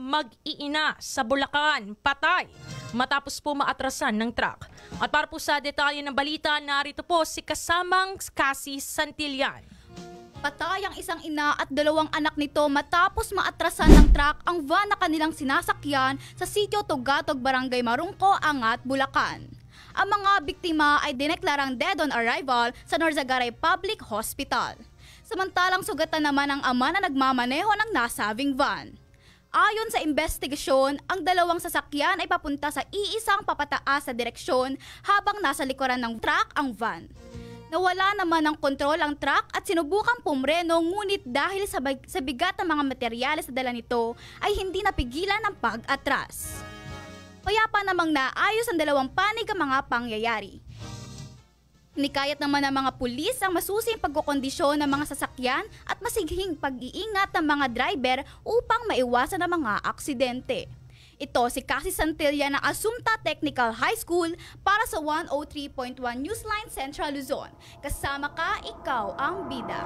mag-iina sa Bulacan, patay matapos po maatrasan ng truck. At para po sa detalye ng balita, narito po si kasamang Cassie Santillan. Patay ang isang ina at dalawang anak nito matapos maatrasan ng truck ang van na kanilang sinasakyan sa sitio Tugatog, Barangay Marungco, Angat, Bulacan. Ang mga biktima ay dineklarang dead on arrival sa Norzagaray Public Hospital. Samantalang sugatan naman ang ama na nagmamaneho ng nasabing van. Ayon sa investigasyon, ang dalawang sasakyan ay papunta sa iisang papataas na direksyon habang nasa likuran ng truck ang van. Nawala naman ng kontrol ang truck at sinubukang pumreno, ngunit dahil sa bigat ng mga materyales na dala nito ay hindi napigilan ang pag-atras. Kaya pa namang naayos ang dalawang panig ang mga pangyayari. Nikayat naman ng mga pulis ang masusing pagkukondisyon ng mga sasakyan at masighing pag-iingat ng mga driver upang maiwasan ang mga aksidente. Ito si Cassie Santillan ng Assumpta Technical High School para sa 103.1 Newsline Central Luzon. Kasama ka, ikaw ang bida.